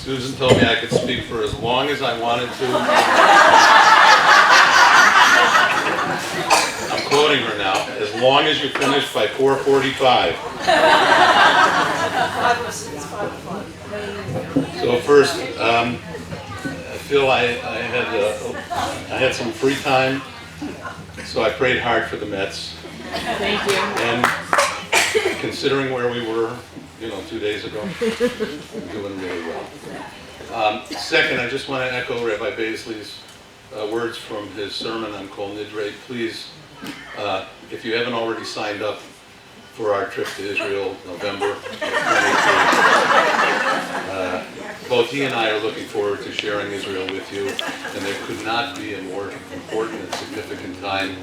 Susan told me I could speak for as long as I wanted to. I'm quoting her now, as long as you finish by 4:45. So first, I feel I had some free time, so I prayed hard for the Mets. Thank you. And considering where we were, 2 days ago, we're doing really well. Second, I just want to echo Rabbi Baisley's words from his sermon on Kol Nidre. Please, if you haven't already signed up for our trip to Israel, November 22, both he and I are looking forward to sharing Israel with you, and there could not be a more important and significant time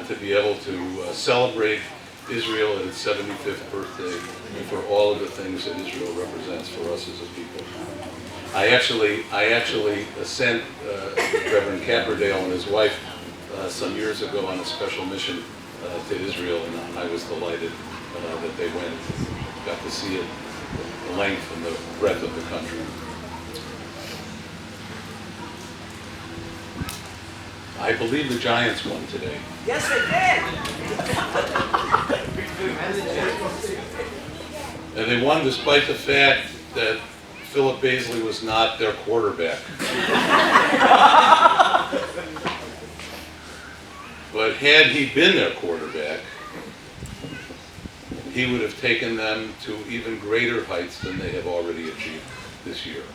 to be able to celebrate Israel at its 75th birthday, and for all of the things that Israel represents for us as a people. I actually sent Reverend Capperdale and his wife some years ago on a special mission to Israel, and I was delighted that they went, got to see it, the length and the breadth of the country. I believe the Giants won today. Yes, they did. And they won despite the fact that Philip Baisley was not their quarterback. But had he been their quarterback, he would have taken them to even greater heights than they have already achieved this year.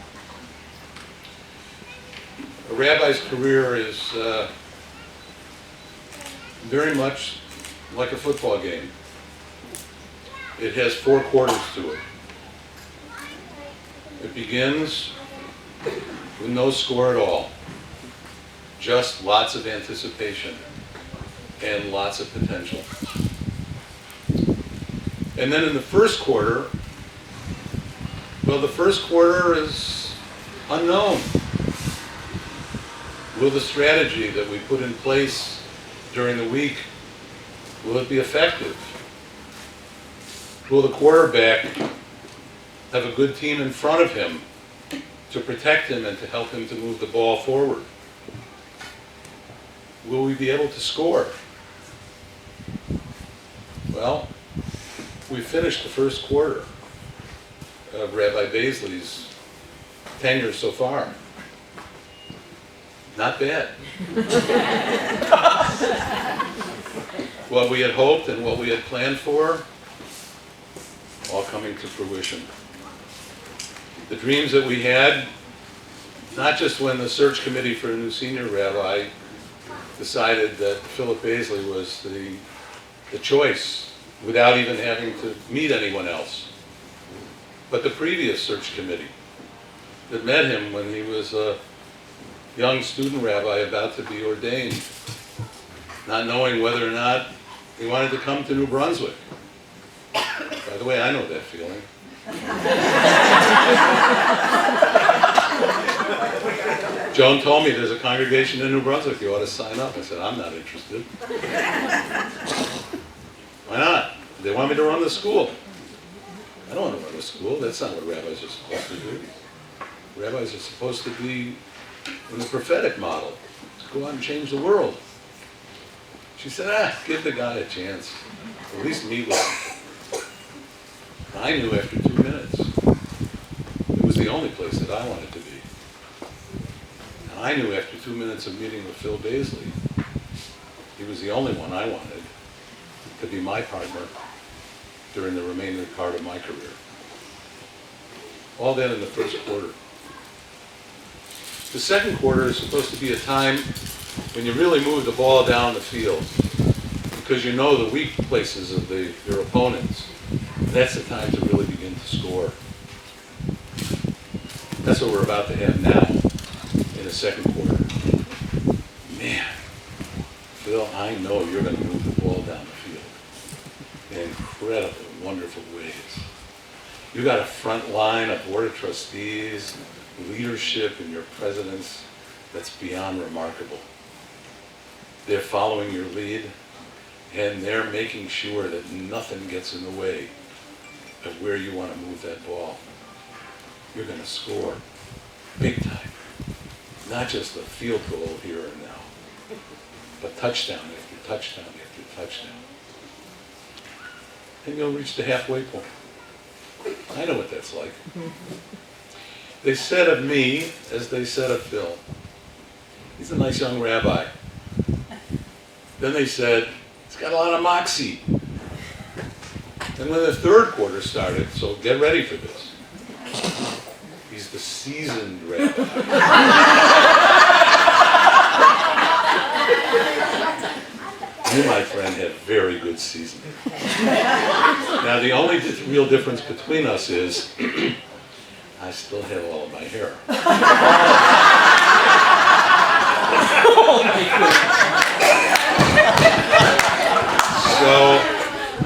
A rabbi's career is very much like a football game. It has 4 quarters to it. It begins with no score at all, just lots of anticipation and lots of potential. And then in the first quarter, well, the first quarter is unknown. Will the strategy that we put in place during the week, will it be effective? Will the quarterback have a good team in front of him to protect him and to help him to move the ball forward? Will we be able to score? Well, we finished the first quarter of Rabbi Baisley's tenure so far. Not bad. What we had hoped and what we had planned for, all coming to fruition. The dreams that we had, not just when the search committee for a new senior rabbi decided that Philip Baisley was the choice without even having to meet anyone else, but the previous search committee that met him when he was a young student rabbi about to be ordained, not knowing whether or not he wanted to come to New Brunswick. By the way, I know that feeling. Joan told me there's a congregation in New Brunswick, you ought to sign up. I said, I'm not interested. Why not? They want me to run the school. I don't want to run the school. That's not what rabbis are supposed to do. Rabbis are supposed to be in the prophetic model, to go out and change the world. She said, give the guy a chance. At least meet with him. I knew after 2 minutes it was the only place that I wanted to be. And I knew after 2 minutes of meeting with Phil Baisley, he was the only one I wanted to be my partner during the remaining part of my career. All that in the first quarter. The second quarter is supposed to be a time when you really move the ball down the field because you know the weak places of your opponents. That's the time to really begin to score. That's what we're about to have now in the second quarter. Man, Phil, I know you're going to move the ball down the field in incredible, wonderful ways. You got a front line, a board of trustees, leadership in your presidents that's beyond remarkable. They're following your lead, and they're making sure that nothing gets in the way of where you want to move that ball. You're going to score. big time. Not just a field goal here and now, but touchdown after touchdown after touchdown. And you'll reach the halfway point. I know what that's like. They said of me, as they said of Phil, he's a nice young rabbi. Then they said, he's got a lot of moxie. And when the third quarter started, so get ready for this, he's the seasoned rabbi. You, my friend, have very good seasoning. Now, the only real difference between us is I still have all of my hair. So,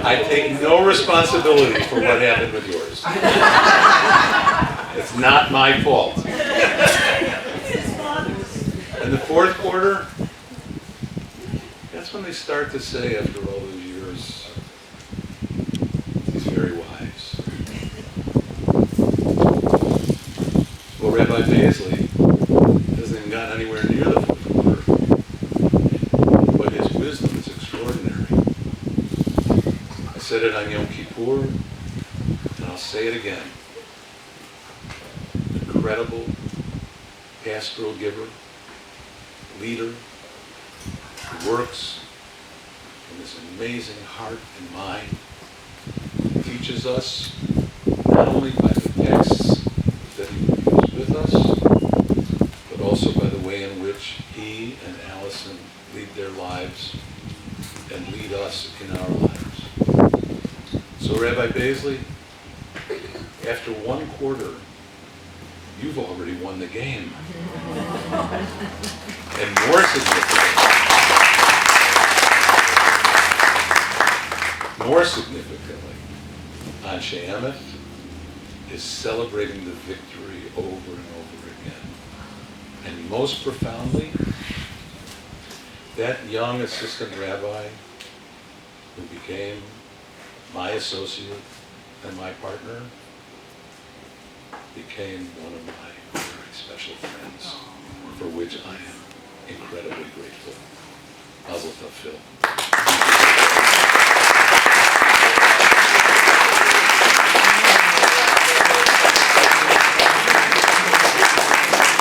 I take no responsibility for what happened with yours. It's not my fault. And the fourth quarter, that's when they start to say, after all those years, he's very wise. Well, Rabbi Baisley hasn't even gotten anywhere near the fourth quarter, but his wisdom is extraordinary. I said it on Yom Kippur, and I'll say it again. Incredible pastoral giver, leader, who works in this amazing heart and mind, teaches us not only by the texts that he reviews with us, but also by the way in which he and Allison lead their lives and lead us in our lives. So Rabbi Baisley, after one quarter, you've already won the game. And more significantly, Anshe Emeth is celebrating the victory over and over again. And most profoundly, that young assistant rabbi who became my associate and my partner became one of my very special friends, for which I am incredibly grateful. Mazel tov, Phil.